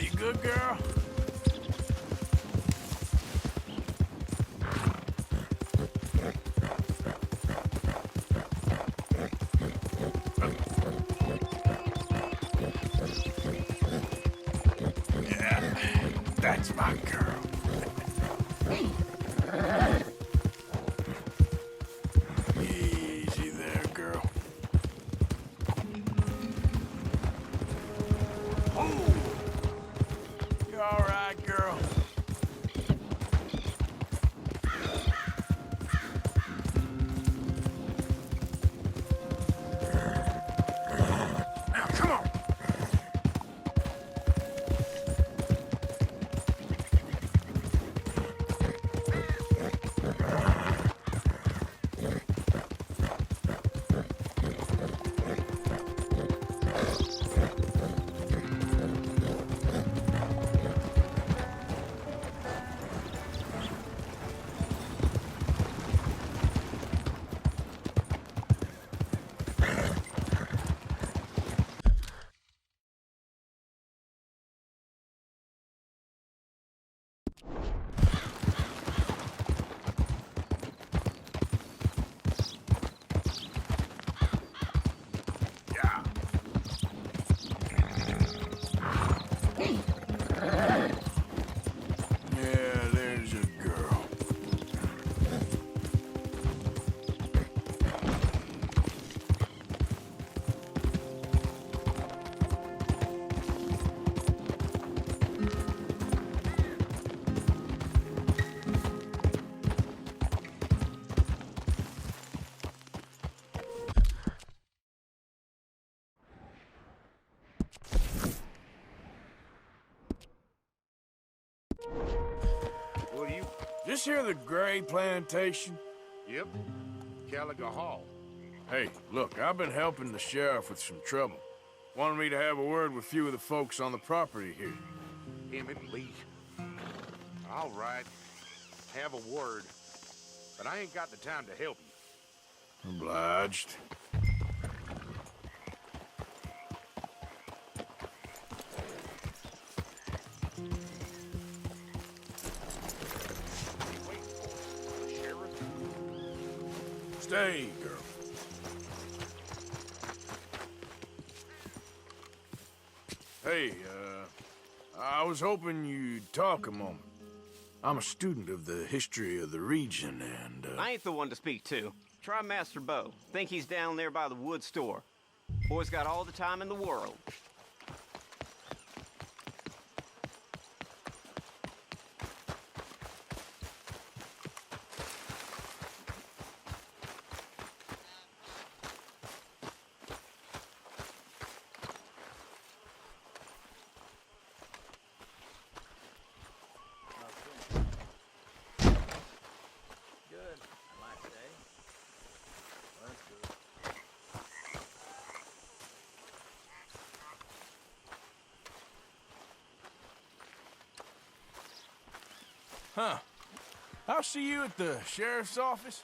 You good, girl? Yeah, that's my girl. Easy there, girl. Oh! You all right, girl? Now, come on! Yeah. Yeah, there's a girl. What do you... This here the Gray Plantation? Yep. Caliga Hall. Hey, look, I've been helping the sheriff with some trouble. Wanted me to have a word with a few of the folks on the property here. Emmett Lee. All right. Have a word. But I ain't got the time to help you. Obliged. Wait for the sheriff. Stay, girl. Hey, I was hoping you'd talk a moment. I'm a student of the history of the region, and, I ain't the one to speak to. Try Master Bo. Think he's down there by the wood store. Boy's got all the time in the world. Good, I might say. That's good. huh. I'll see you at the sheriff's office.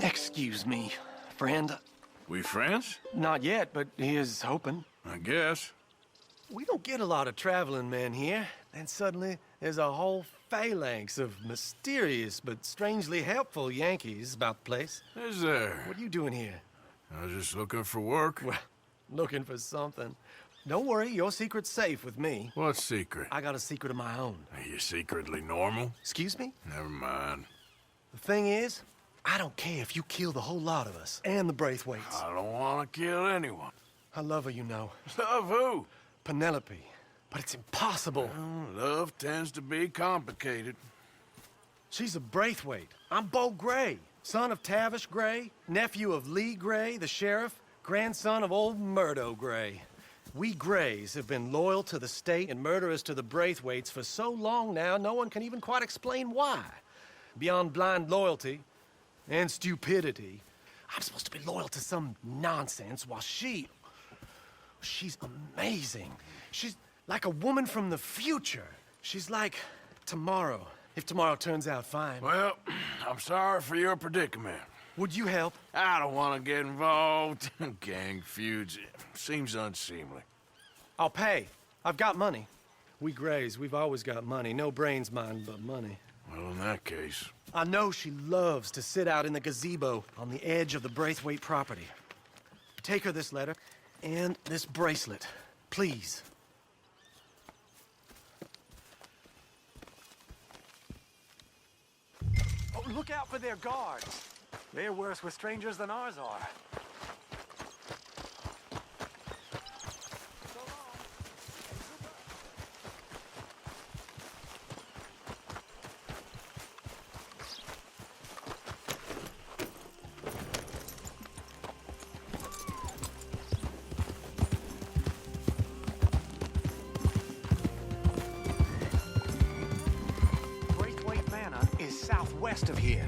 Excuse me, friend. We friends? Not yet, but he is hoping. I guess. We don't get a lot of traveling men here. Then suddenly, there's a whole phalanx of mysterious but strangely helpful Yankees about the place. Is there? What are you doing here? I was just looking for work. Well, looking for something. Don't worry, your secret's safe with me. What secret? I got a secret of my own. Are you secretly normal? Excuse me? Never mind. The thing is, I don't care if you kill the whole lot of us and the Braithwaites. I don't want to kill anyone. I love her, you know. Love who? Penelope. But it's impossible. Well, love tends to be complicated. She's a Braithwaite. I'm Bo Gray, son of Tavish Gray, nephew of Lee Gray, the sheriff, grandson of old Murdo Gray. We Grays have been loyal to the state and murderous to the Braithwaites for so long now, no one can even quite explain why. Beyond blind loyalty and stupidity, I'm supposed to be loyal to some nonsense while she's amazing. She's like a woman from the future. She's like tomorrow, if tomorrow turns out fine. Well, I'm sorry for your predicament. Would you help? I don't want to get involved in gang feuds. It seems unseemly. I'll pay. I've got money. We Grays, we've always got money. No brains, mind, but money. Well, in that case... I know she loves to sit out in the gazebo on the edge of the Braithwaite property. Take her this letter and this bracelet, please. Oh, look out for their guards. They're worse with strangers than ours are. Braithwaite Manor is southwest of here.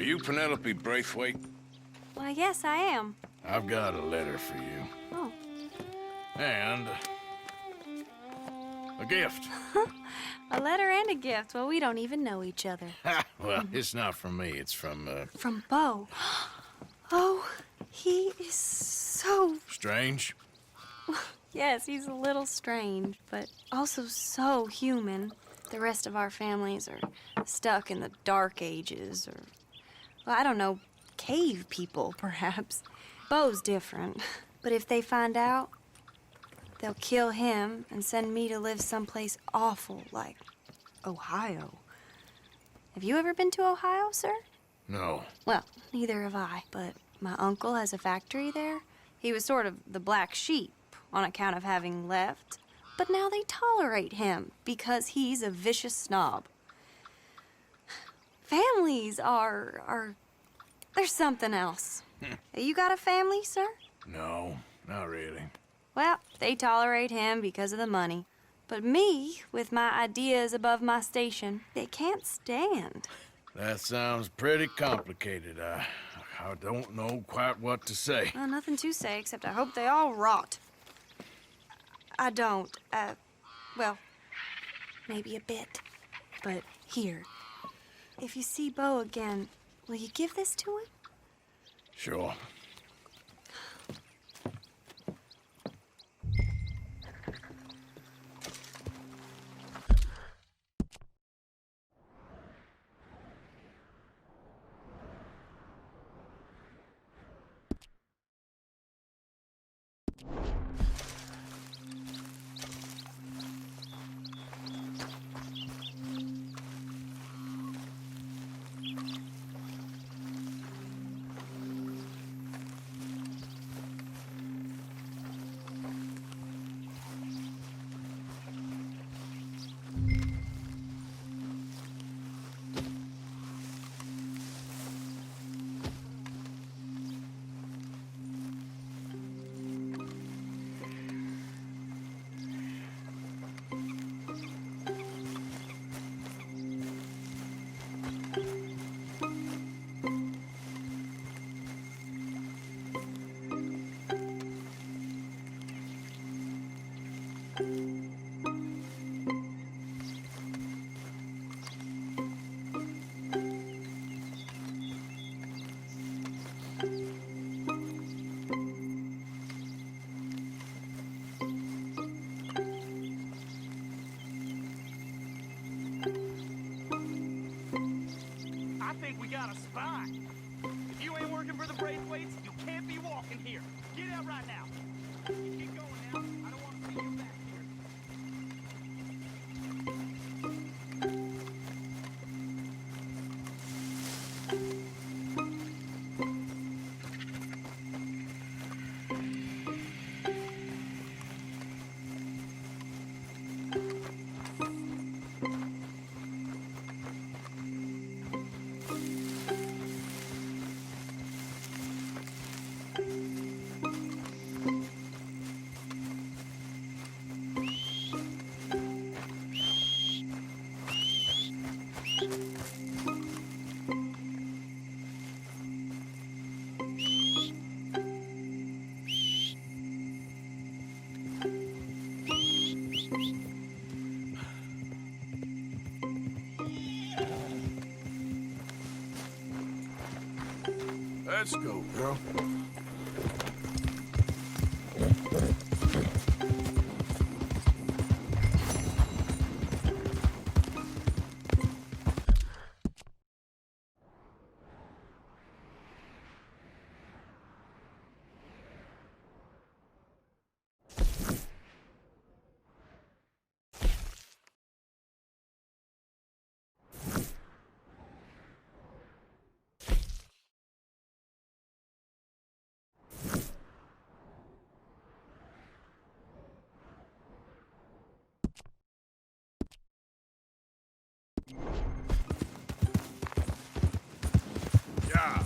you Penelope Braithwaite? Why, yes, I am. I've got a letter for you. Oh. And a gift. A letter and a gift. Well, we don't even know each other. Well, it's not from me. It's from, From Bo. Oh, he is so... Strange. Yes, he's a little strange, but also so human. The rest of our families are stuck in the Dark Ages, or, well, I don't know, cave people, perhaps. Bo's different, but if they find out, they'll kill him and send me to live someplace awful like Ohio. Have you ever been to Ohio, sir? No. Well, neither have I, but my uncle has a factory there. He was sort of the black sheep on account of having left, but now they tolerate him because he's a vicious snob. Families are there's something else. You got a family, sir? No, not really. Well, they tolerate him because of the money. But me, with my ideas above my station, they can't stand. That sounds pretty complicated. I don't know quite what to say. Well, nothing to say, except I hope they all rot. I don't, well, maybe a bit. But here, if you see Bo again, will you give this to him? Sure. I think we got a spot. If you ain't working for the Braithwaites, you can't be walking here. Get out right now. You keep going now. I don't want to see you back here. Let's go, girl. Yeah.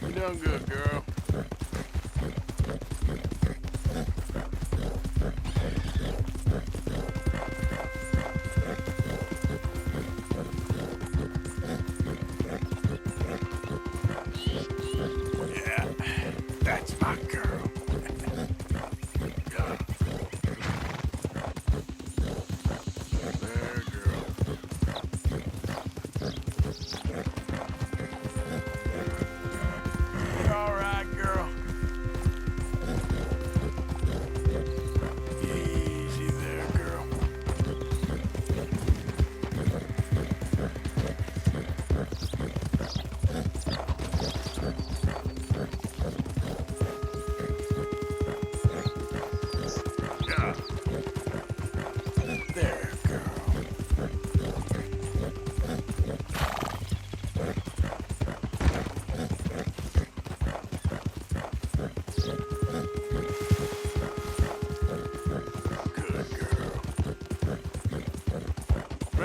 You done good, girl.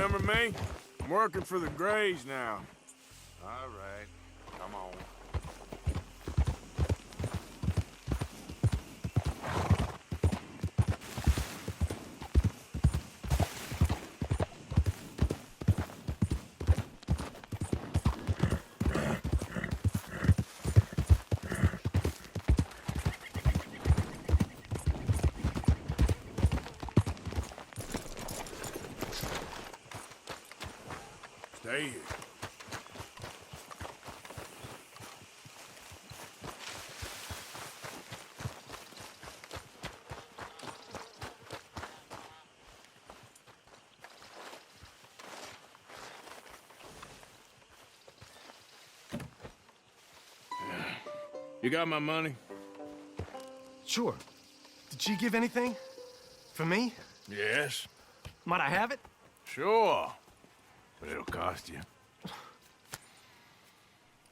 Remember me? I'm working for the Grays now. All right, come on. Stay here. You got my money? Sure. Did she give anything? For me? Yes. Might I have it? Sure. But it'll cost you.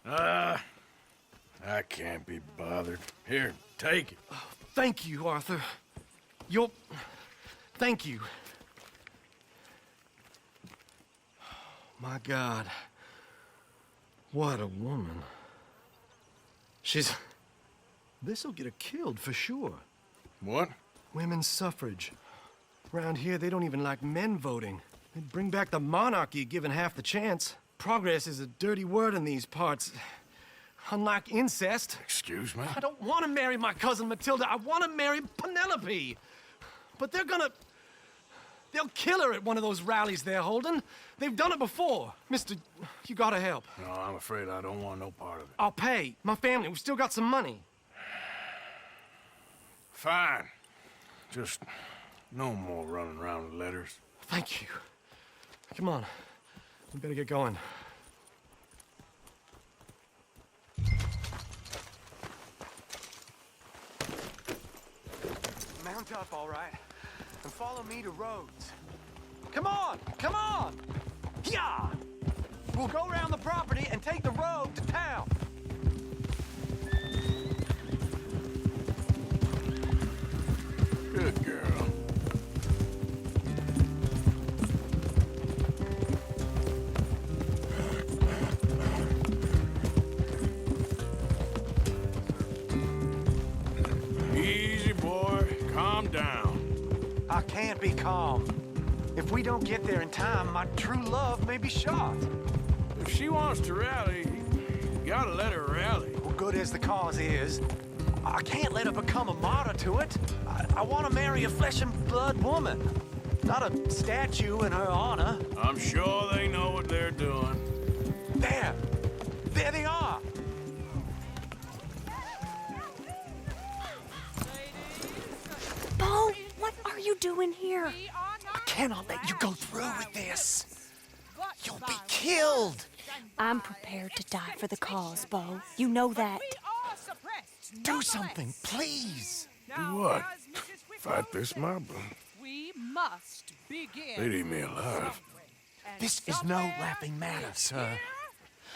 I can't be bothered. Here, take it. Thank you, Arthur. You'll... Thank you. My God. What a woman. She's... This'll get her killed for sure. What? Women's suffrage. Around here, they don't even like men voting. They'd bring back the monarchy given half the chance. Progress is a dirty word in these parts. Unlike incest. Excuse me? I don't want to marry my cousin Matilda. I want to marry Penelope. But they're gonna... They'll kill her at one of those rallies they're holding. They've done it before. Mister, you gotta help. No, I'm afraid I don't want no part of it. I'll pay. My family, we've still got some money. Fine. Just no more running around with letters. Thank you. Come on. We better get going. Mount up, all right? And follow me to Rhodes. Come on! Come on! Yeah! We'll go around the property and take the road to town. Good girl. Easy, boy. Calm down. I can't be calm. If we don't get there in time, my true love may be shot. If she wants to rally, you gotta let her rally. Well, good as the cause is, I can't let her become a martyr to it. I want to marry a flesh and blood woman, not a statue in her honor. I'm sure they know what they're doing. There! There they are! Bo, what are you doing here? I cannot let you go through with this. You'll be killed. I'm prepared to die for the cause, Bo. You know that. Do something, please. Do what? Fight this mob? We must begin. They'd eat me alive. This is no laughing matter, sir.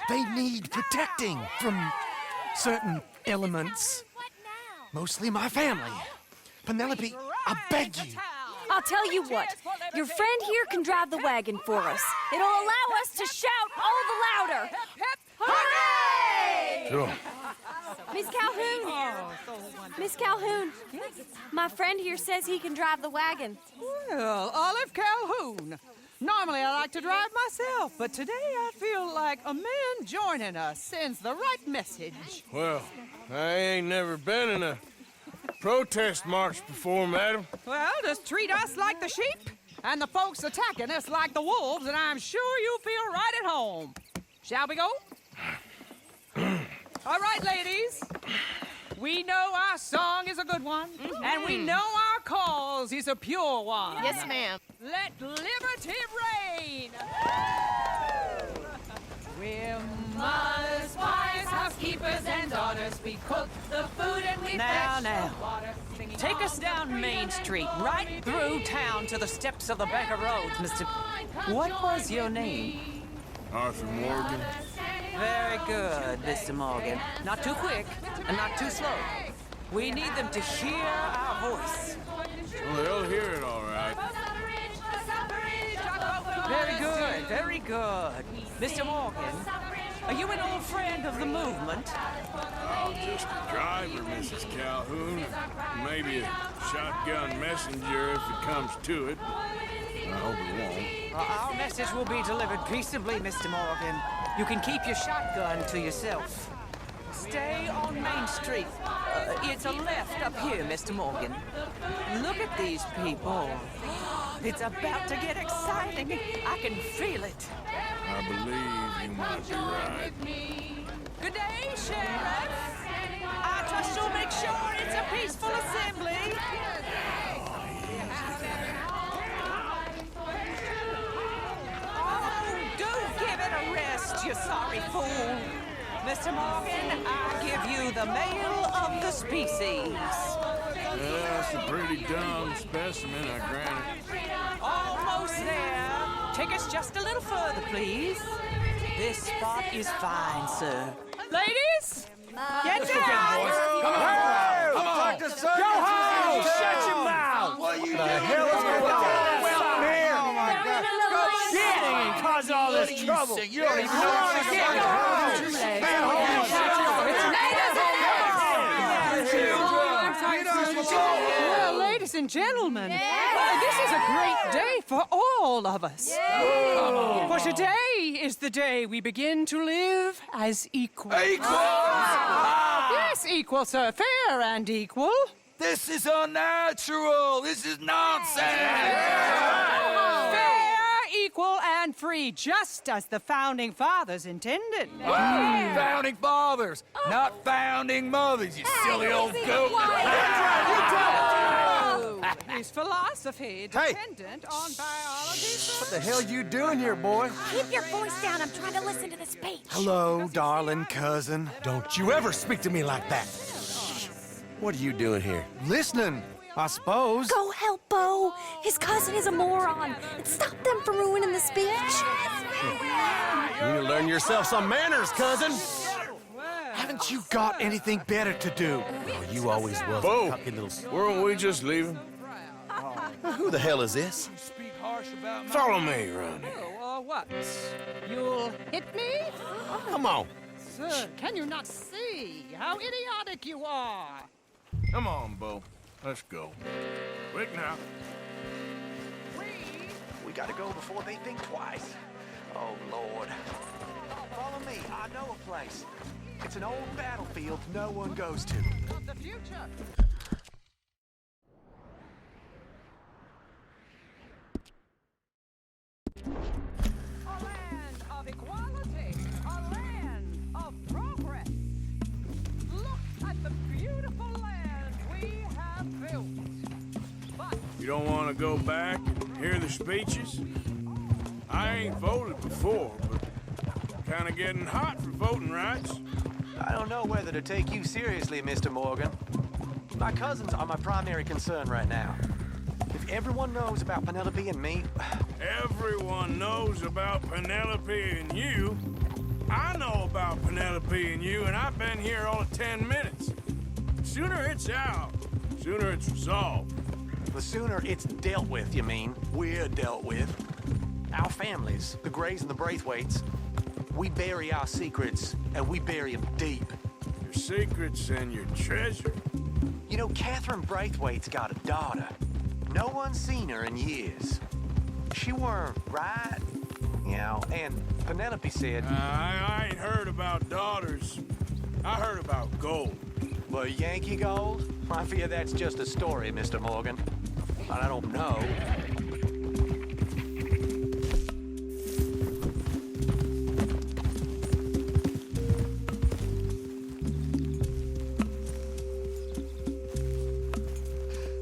They need protecting from certain elements. Mostly my family. Penelope, I beg you. I'll tell you what. Your friend here can drive the wagon for us. It'll allow us to shout all the louder. Hooray! Sure. Miss Calhoun! Miss Calhoun, my friend here says he can drive the wagon. Well, Olive Calhoun. Normally I like to drive myself, but today I feel like a man joining us sends the right message. Well, I ain't never been in a protest march before, madam. Well, just treat us like the sheep, and the folks attacking us like the wolves, and I'm sure you feel right at home. Shall we go? All right, ladies. We know our song is a good one, and we know our cause is a pure one. Yes, ma'am. Let liberty reign! We're mothers, wives, housekeepers, and daughters. We cook the food and we fetch the water. Take us down Main Street, right through town to the steps of the Banker Road, Mr. What was your name? Arthur Morgan. Very good, Mr. Morgan. Not too quick and not too slow. We need them to hear our voice. Well, they'll hear it all right. Very good. very good. Mr. Morgan, are you an old friend of the movement? I'm just a driver, Mrs. Calhoun. Maybe a shotgun messenger if it comes to it. I hope it won't. Our message will be delivered peaceably, Mr. Morgan. You can keep your shotgun to yourself. Stay on Main Street. It's a left up here, Mr. Morgan. Look at these people. It's about to get exciting. I can feel it. I believe you might be right. Good day, Sheriff. I trust you'll make sure it's a peaceful assembly. Oh, do give it a rest, you sorry fool. Mr. Morgan, I give you the male of the species. Yeah, that's a pretty dumb specimen, I grant it. Almost there. Take us just a little further, please. This spot is fine, sir. Ladies, get down! Come on! Go home! Shut your mouth! What are you doing? The hell is going on? Well, here! Oh, my God. Get and cause all this trouble. You don't even know what you're Well, ladies and gentlemen, this is a great day for all of us. For today is the day we begin to live as equals. Yes, equal, sir. Fair and equal. This is unnatural. This is nonsense. Fair, equal, and free, just as the Founding Fathers intended. Founding fathers, not founding mothers, you silly old goat. Is philosophy dependent on biology? What the hell you doing here, boy? Keep your voice down. I'm trying to listen to the speech. Hello, darling cousin. Don't you ever speak to me like that. What are you doing here? Listening, I suppose. Go help Bo. His cousin is a moron. And stop them from ruining the speech. You need to learn yourself some manners, cousin. Haven't you got anything better to do? Oh, you always was Bo, a cocky little... weren't we just leaving? Who the hell is this? Follow me around here. What? You'll hit me? Come on. Sir, can you not see how idiotic you are? Come on, Bo. Let's go. Quick now. We gotta go before they think twice. Oh, Lord. Follow me. I know a place. It's an old battlefield no one goes to. Of the future. A land of equality. A land of progress. Look at the beautiful land we have built. But You don't want to go back and hear the speeches? I ain't voted before, but kind of getting hot for voting rights. I don't know whether to take you seriously, Mr. Morgan. My cousins are my primary concern right now. If everyone knows about Penelope and me... Everyone knows about Penelope and you. I know about Penelope and you, and I've been here all of 10 minutes. Sooner it's out, sooner it's resolved. The sooner it's dealt with, you mean, we're dealt with. Our families, the Grays and the Braithwaites, we bury our secrets, and we bury them deep. Your secrets and your treasure. You know, Catherine Braithwaite's got a daughter. No one's seen her in years. She weren't right, you know, and Penelope said... I ain't heard about daughters. I heard about gold. Well, Yankee gold? I fear that's just a story, Mr. Morgan. But I don't know.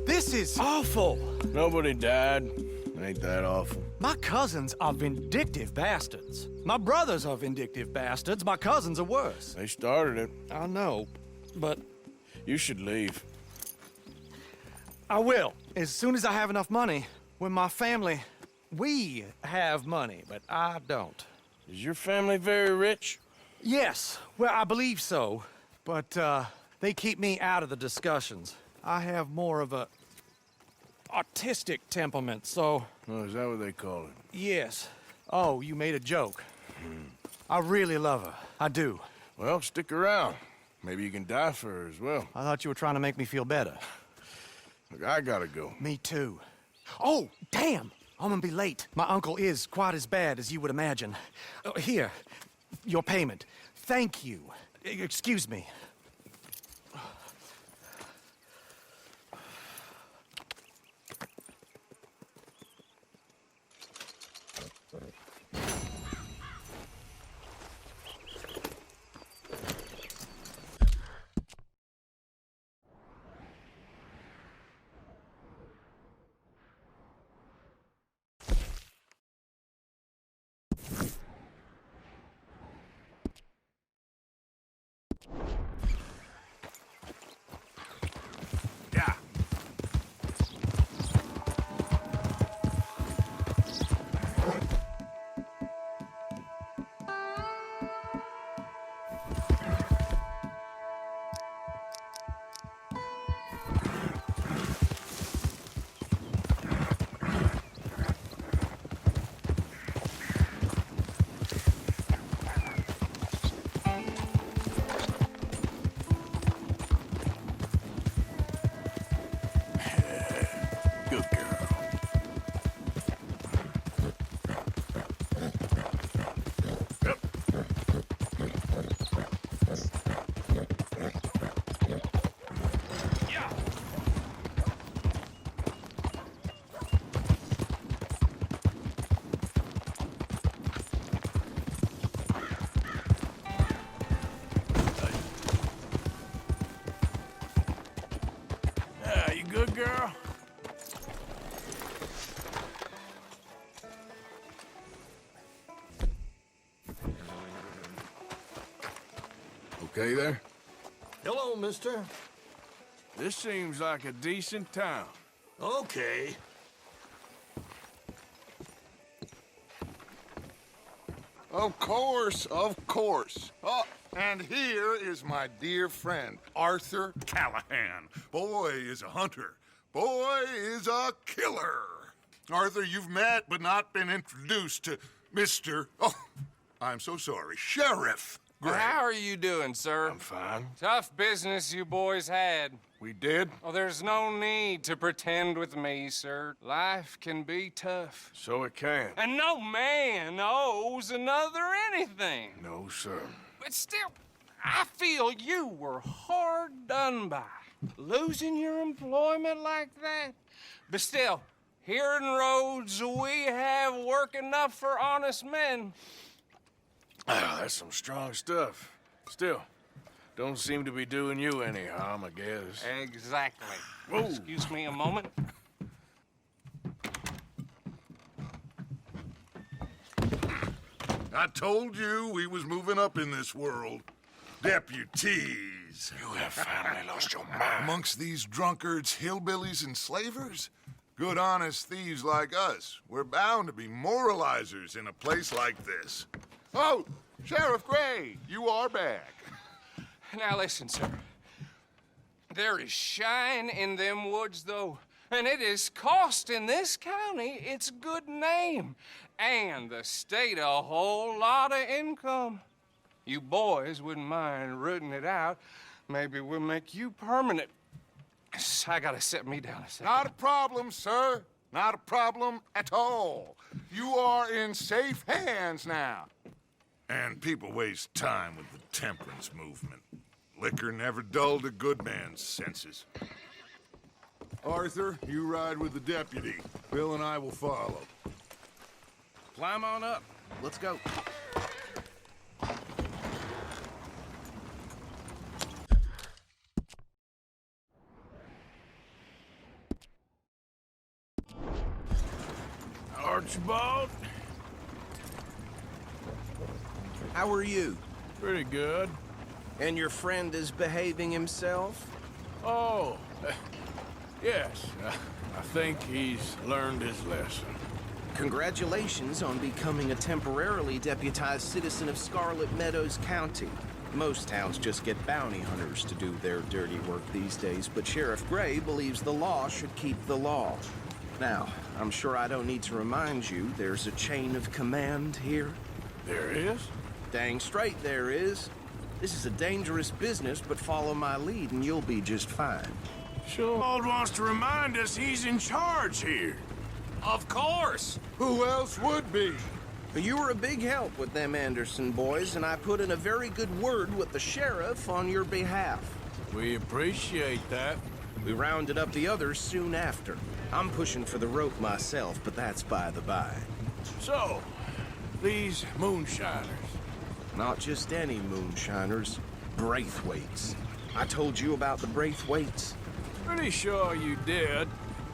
This is awful. Nobody died. Ain't that awful? My cousins are vindictive bastards. My brothers are vindictive bastards. My cousins are worse. They started it. I know, but You should leave. I will. As soon as I have enough money. When my family... We have money, but I don't. Is your family very rich? Yes, well, I believe so. But, they keep me out of the discussions. I have more of a... artistic temperament, so... Oh, is that what they call it? Yes. Oh, you made a joke. I really love her. I do. Well, stick around. Maybe you can die for her as well. I thought you were trying to make me feel better. Look, I gotta go. Me too. Oh, damn! I'm gonna be late. My uncle is quite as bad as you would imagine. Here, your payment. Thank you. Excuse me. Yeah. Good girl. Yeah, you good, girl? Okay there? Hello, mister. This seems like a decent town. Okay. Of course, of course. Oh, and here is my dear friend, Arthur Callahan. Boy is a hunter. Boy is a killer. Arthur, you've met but not been introduced to Mr. Oh, I'm so sorry, Sheriff Gray. How are you doing, sir? I'm fine. Tough business you boys had. We did? Oh, there's no need to pretend with me, sir. Life can be tough. So it can. And no man owes another anything. No, sir. But still, I feel you were hard done by. Losing your employment like that. But still, here in Rhodes, we have work enough for honest men. Ah, that's some strong stuff. Still, don't seem to be doing you any harm, I guess. Exactly. Excuse me a moment. I told you we was moving up in this world. Deputies. You have finally lost your mind. Amongst these drunkards, hillbillies, and slavers? Good, honest thieves like us. We're bound to be moralizers in a place like this. Oh, Sheriff Gray, you are back. Now listen, sir. There is shine in them woods, though, and it is costing this county its good name and the state a whole lot of income. You boys wouldn't mind rooting it out. Maybe we'll make you permanent. I gotta set me down a second. Not a problem, sir. Not a problem at all. You are in safe hands now. And people waste time with the temperance movement. Liquor never dulled a good man's senses. Arthur, you ride with the deputy. Bill and I will follow. Climb on up. Let's go. Archibald? How are you? Pretty good. And your friend is behaving himself? Oh, yes. I think he's learned his lesson. Congratulations on becoming a temporarily deputized citizen of Scarlet Meadows County. Most towns just get bounty hunters to do their dirty work these days, but Sheriff Gray believes the law should keep the law. Now, I'm sure I don't need to remind you there's a chain of command here. There is? Dang straight there is. This is a dangerous business, but follow my lead and you'll be just fine. Sure. Bald wants to remind us he's in charge here. Of course. Who else would be? But you were a big help with them Anderson boys, and I put in a very good word with the sheriff on your behalf. We appreciate that. We rounded up the others soon after. I'm pushing for the rope myself, but that's by the by. So, these moonshiners. Not just any moonshiners, Braithwaites. I told you about the Braithwaites? Pretty sure you did.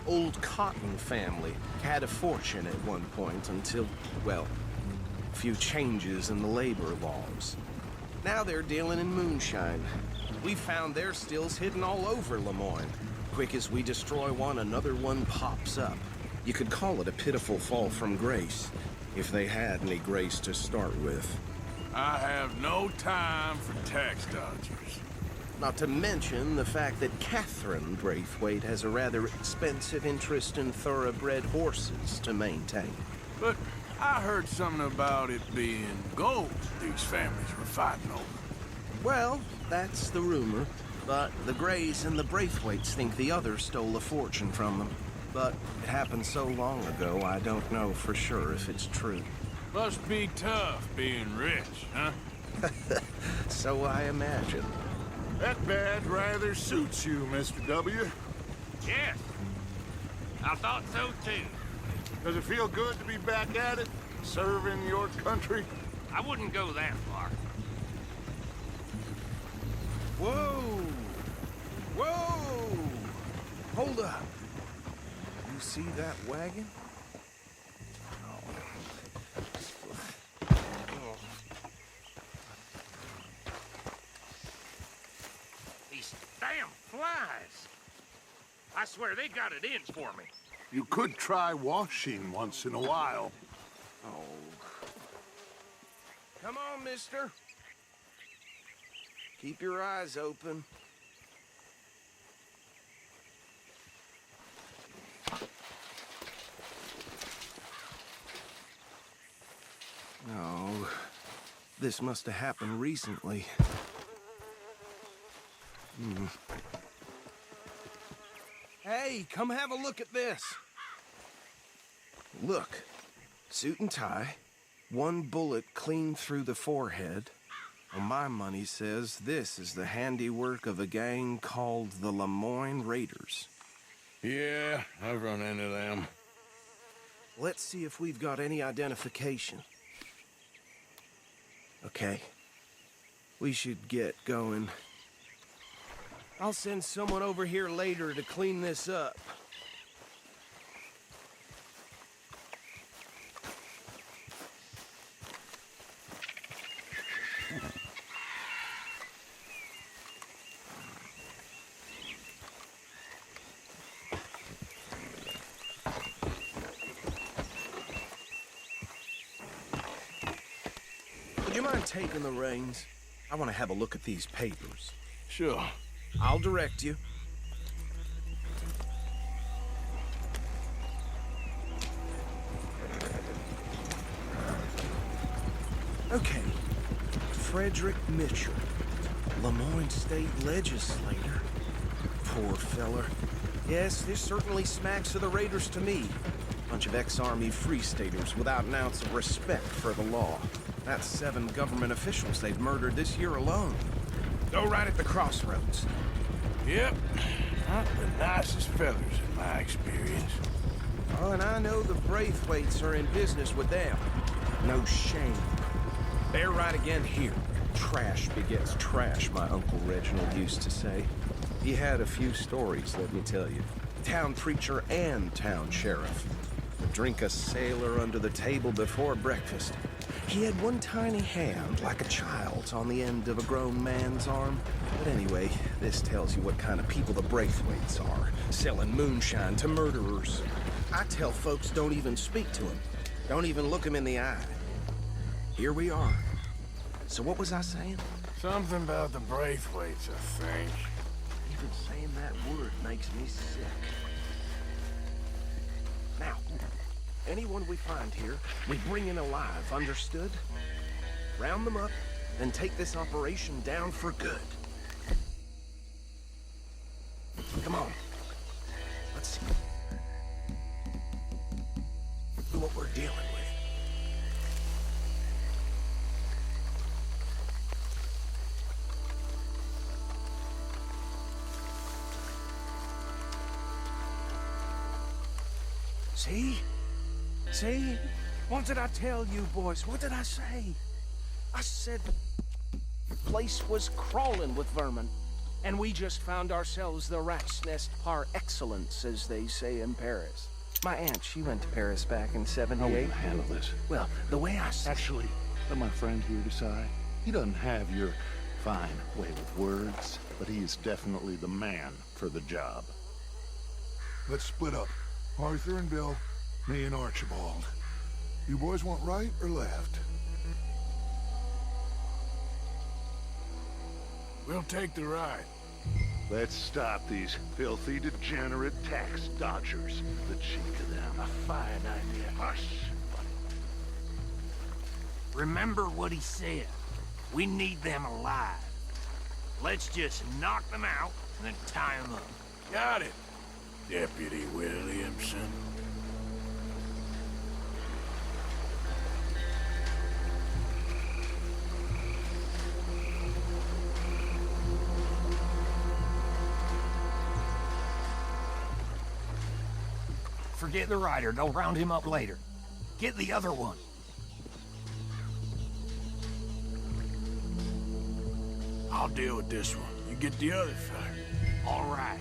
Old Cotton family had a fortune at one point until, well, a few changes in the labor laws. Now they're dealing in moonshine. We found their stills hidden all over Lemoyne. Quick as we destroy one, another one pops up. You could call it a pitiful fall from grace, if they had any grace to start with. I have no time for tax dodgers. Not to mention the fact that Catherine Braithwaite has a rather expensive interest in thoroughbred horses to maintain. But I heard something about it being gold these families were fighting over. Well, that's the rumor. But the Greys and the Braithwaites think the others stole a fortune from them. But it happened so long ago, I don't know for sure if it's true. Must be tough being rich, huh? So I imagine. That badge rather suits you, Mr. W. Yes. I thought so too. Does it feel good to be back at it, serving your country? I wouldn't go that far. Whoa! Whoa! Hold up. You see that wagon? These damn flies. I swear they got it in for me. You could try washing once in a while. Oh. Come on, mister. Keep your eyes open. Oh, this must have happened recently. Hey, come have a look at this. Look, suit and tie, one bullet clean through the forehead. Well, my money says this is the handiwork of a gang called the Lemoyne Raiders. Yeah, I've run into them. Let's see if we've got any identification. Okay. We should get going. I'll send someone over here later to clean this up. Would you mind taking the reins? I want to have a look at these papers. Sure. I'll direct you. Okay. Frederick Mitchell, Lemoyne State Legislator. Poor feller. Yes, this certainly smacks of the Raiders to me. Bunch of ex-Army Free Staters without an ounce of respect for the law. That's 7 government officials they've murdered this year alone. Go right at the crossroads. Yep. Not the nicest fellas in my experience. Oh, and I know the Braithwaites are in business with them. No shame. They're right again here. Trash begets trash, my Uncle Reginald used to say. He had a few stories, let me tell you. Town preacher and town sheriff. Would drink a sailor under the table before breakfast. He had one tiny hand, like a child's, on the end of a grown man's arm. But anyway, this tells you what kind of people the Braithwaites are, selling moonshine to murderers. I tell folks don't even speak to him. Don't even look him in the eye. Here we are. So what was I saying? Something about the Braithwaites, I think. Even saying that word makes me sick. Now, anyone we find here, we bring in alive, understood? Round them up, then take this operation down for good. Come on. Let's see what we're dealing with. See? See? What did I tell you, boys? What did I say? I said the place was crawling with vermin, and we just found ourselves the rat's nest par excellence, as they say in Paris. My aunt, she went to Paris back in '78. How will you handle this? Well, the way I said... Actually, let my friend here decide. He doesn't have your fine way with words, but he is definitely the man for the job. Let's split up. Arthur and Bill, me and Archibald. You boys want right or left? We'll take the right. Let's stop these filthy, degenerate tax dodgers. The cheek of them. A fine idea. Hush. Remember what he said. We need them alive. Let's just knock them out and then tie them up. Got it, Deputy Williamson. Forget the rider. They'll round him up later. Get the other one. I'll deal with this one. You get the other fella. All right.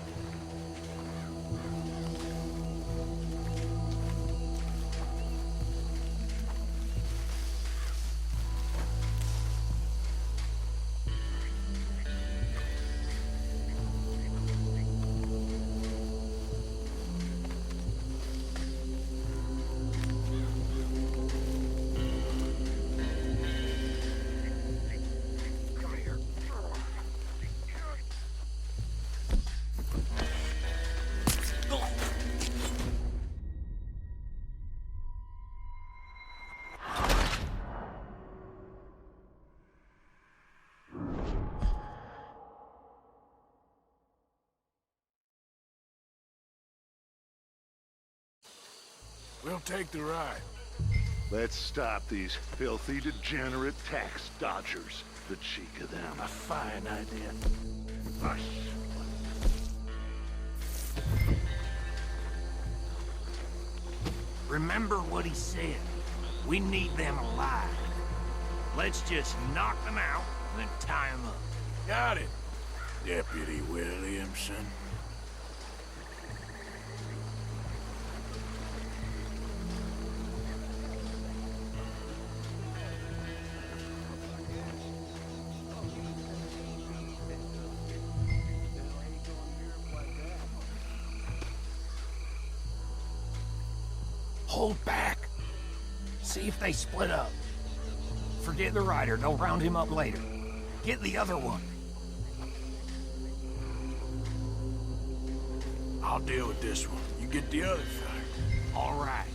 We'll take the right. Let's stop these filthy, degenerate tax dodgers. The cheek of them. A fine idea. Hush. Remember what he said. We need them alive. Let's just knock them out and then tie them up. Got it, Deputy Williamson. Hold back. See if they split up. Forget the rider. They'll round him up later. Get the other one. I'll deal with this one. You get the other fella. All right.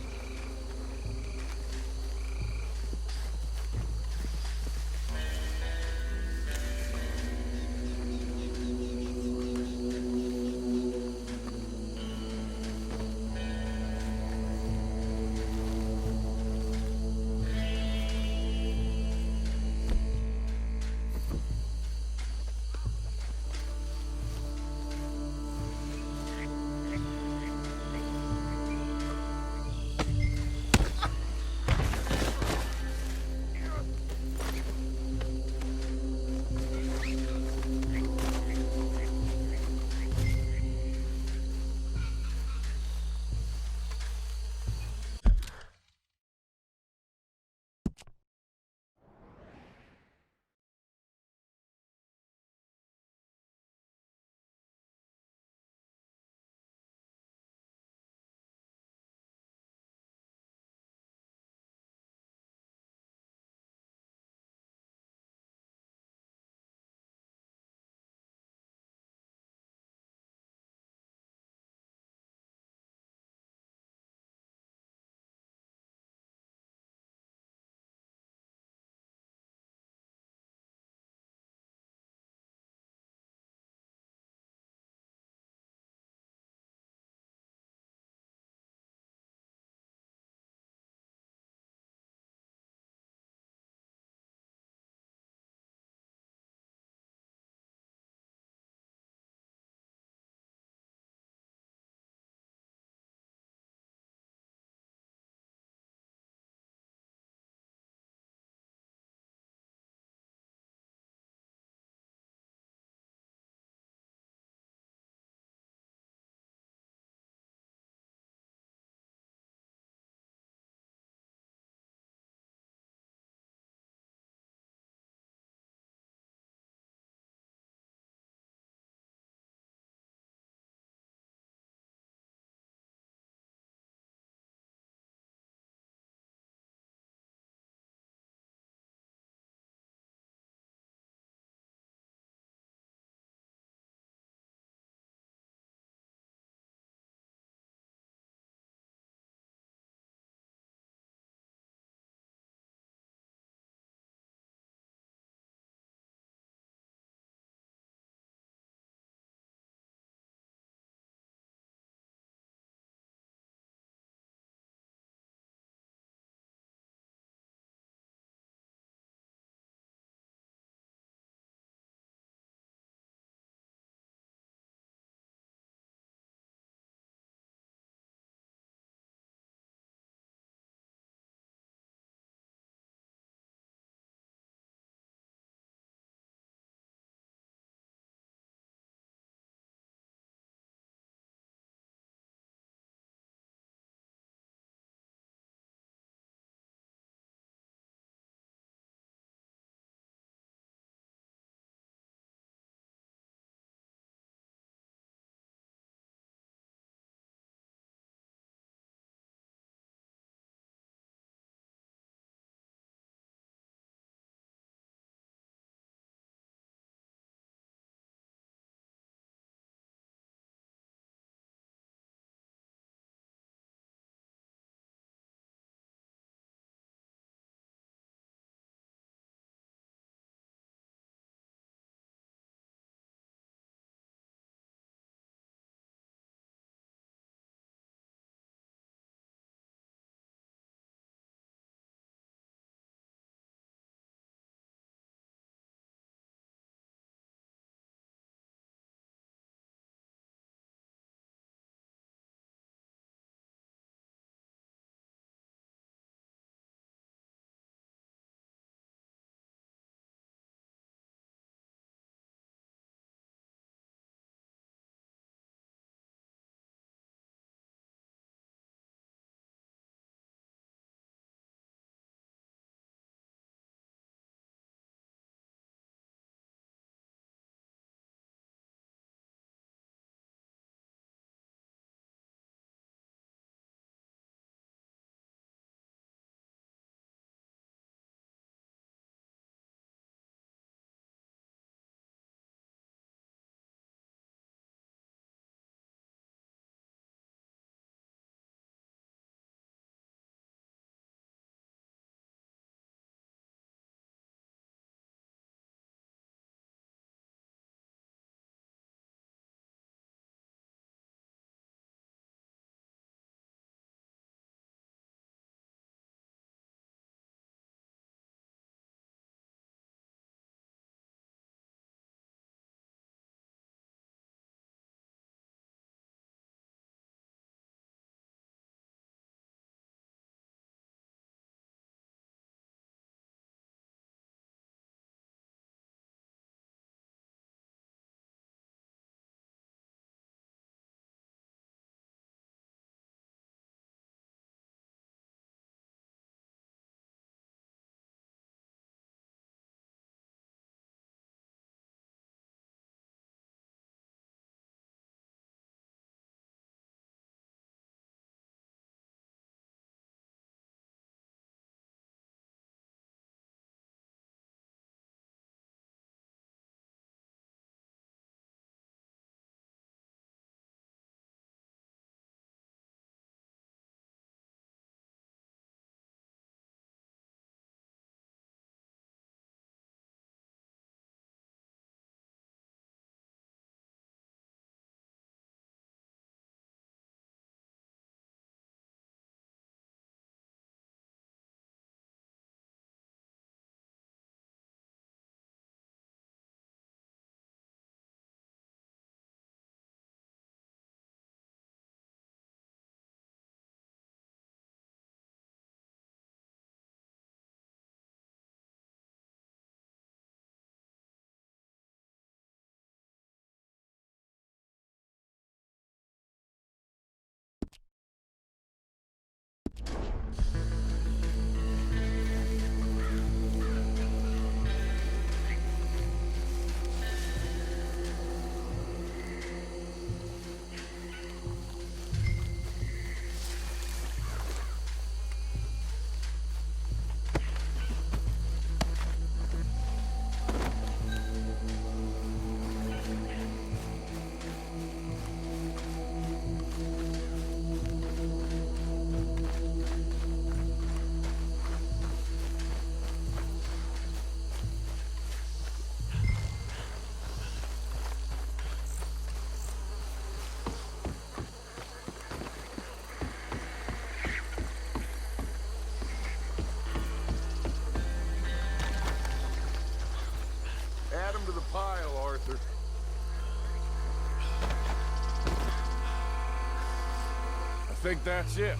think that's it?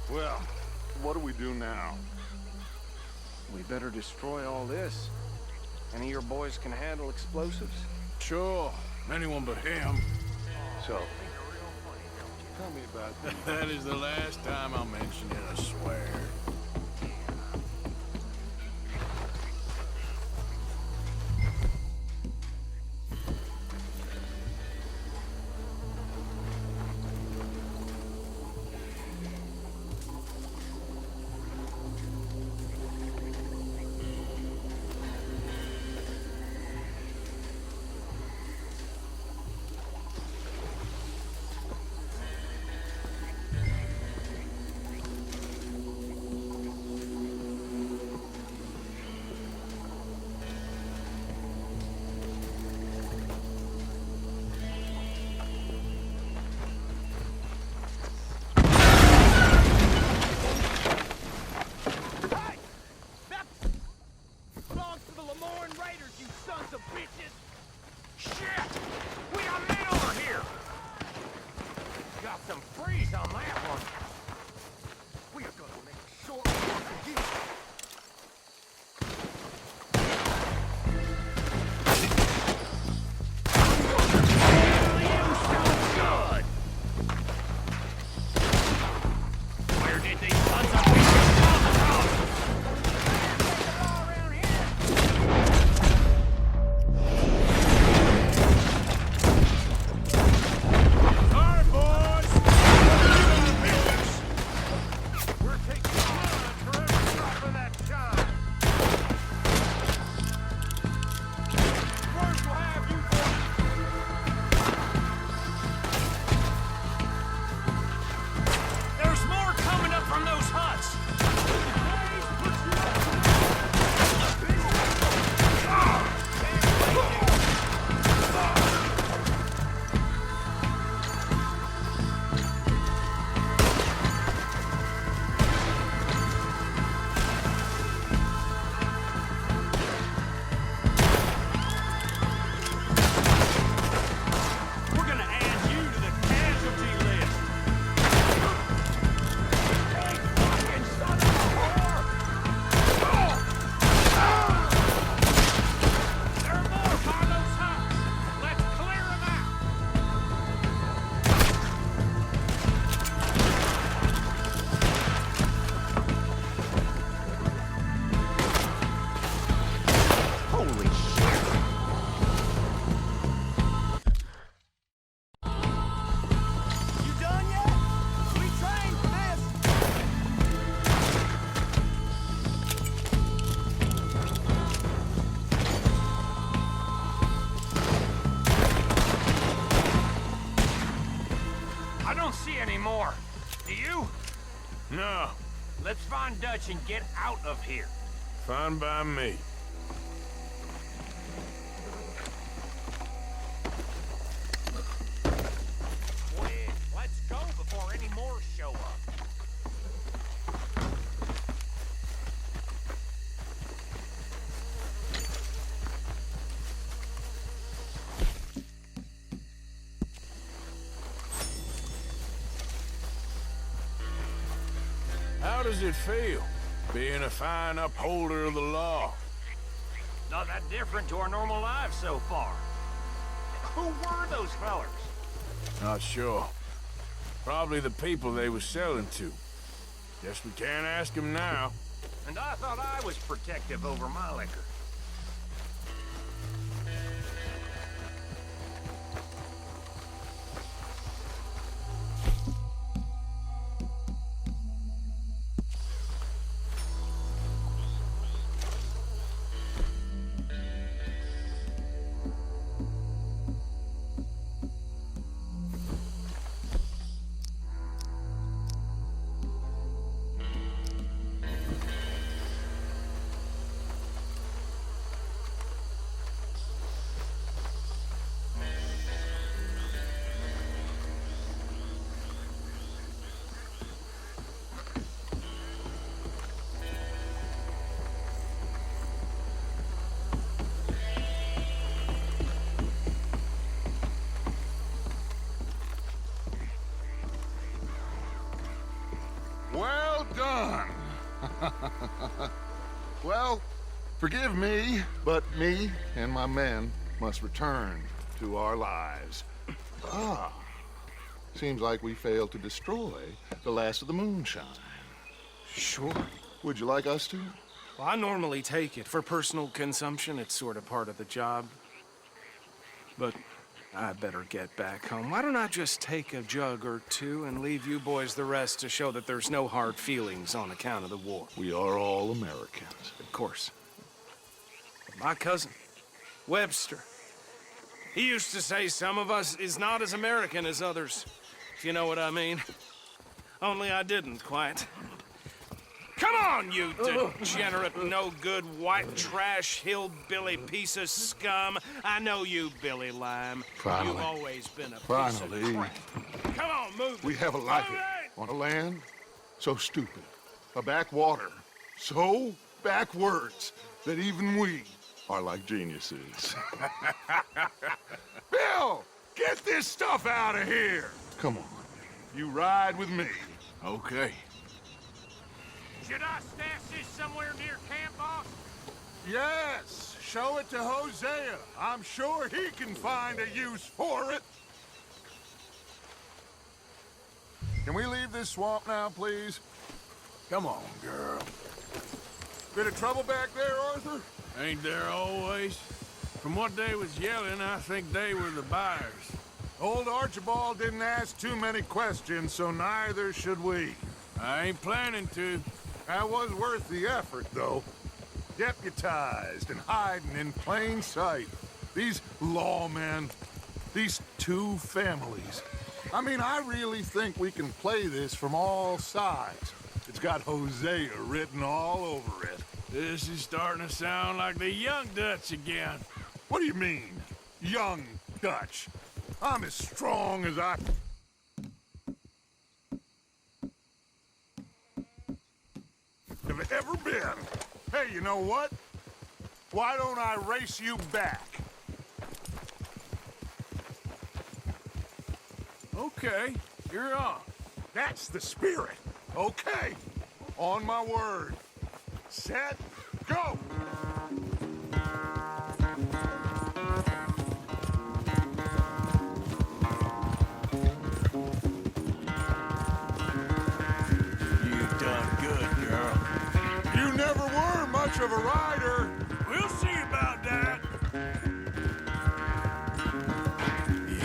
Well, what do we do now? We better destroy all this. Any of your boys can handle explosives? Sure. Anyone but him. So, tell me about that. That is the last time I'll mention it, I swear. No. Let's find Dutch and get out of here. Fine by me. Quick, let's go before any more show up. How does it feel, being a fine upholder of the law? Not that different to our normal lives so far. Who were those fellers? Not sure. Probably the people they was selling to. Guess we can't ask them now. And I thought I was protective over my liquor. Well, forgive me, but me and my men must return to our lives. Ah, seems like we failed to destroy the last of the moonshine. Sure. Would you like us to? Well, I normally take it. For personal consumption, it's sort of part of the job. But I better get back home. Why don't I just take a jug or two and leave you boys the rest to show that there's no hard feelings on account of the war? We are all Americans. Of course. My cousin, Webster, he used to say some of us is not as American as others, if you know what I mean. Only I didn't quite. Come on, you degenerate, no-good, white trash, hillbilly piece of scum. I know you, Billy Lime. Finally. You've always been a Finally. piece of crap. Come on, move. We have a life on a land so stupid, a backwater so backwards that even we are like geniuses. Bill, get this stuff out of here. Come on, you ride with me. Okay. Should I stash this somewhere near camp, boss? Yes, show it to Hosea. I'm sure he can find a use for it. Can we leave this swamp now, please? Come on, girl. Bit of trouble back there, Arthur? Ain't there always? From what they was yelling, I think they were the buyers. Old Archibald didn't ask too many questions, so neither should we. I ain't planning to. That was worth the effort, though. Deputized and hiding in plain sight. These lawmen, these two families. I mean, I really think we can play this from all sides. It's got Hosea written all over it. This is starting to sound like the Young Dutch again. What do you mean, young Dutch? I'm as strong as I... have ever been. Hey, you know what? Why don't I race you back? Okay, you're on. That's the spirit. Okay, on my word. Set, go! Much of a rider. We'll see about that. Easy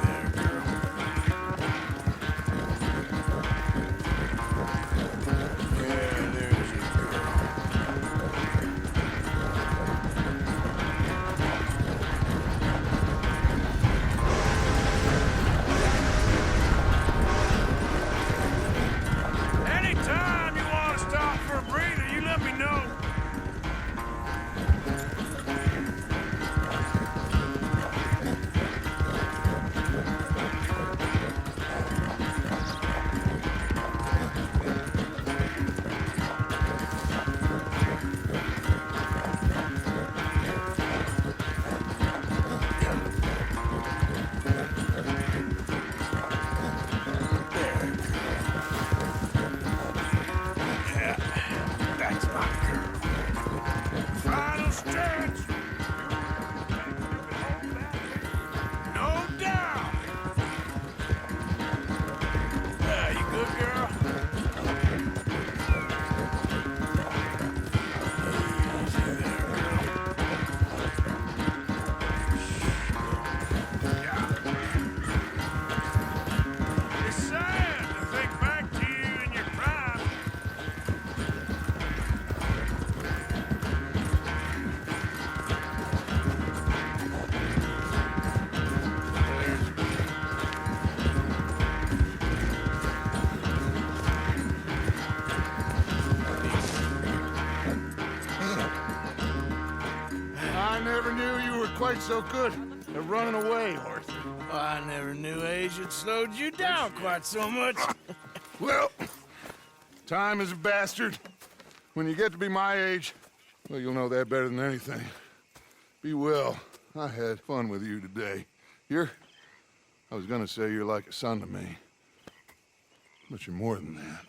there, girl. Yeah, there's your girl. Anytime you want to stop for a breather, you let me know. Quite so good at running away, Arthur. I never knew age had slowed you down quite so much. Well, time is a bastard. When you get to be my age, well, you'll know that better than anything. Be well. I had fun with you today. I was gonna say you're like a son to me, but you're more than that.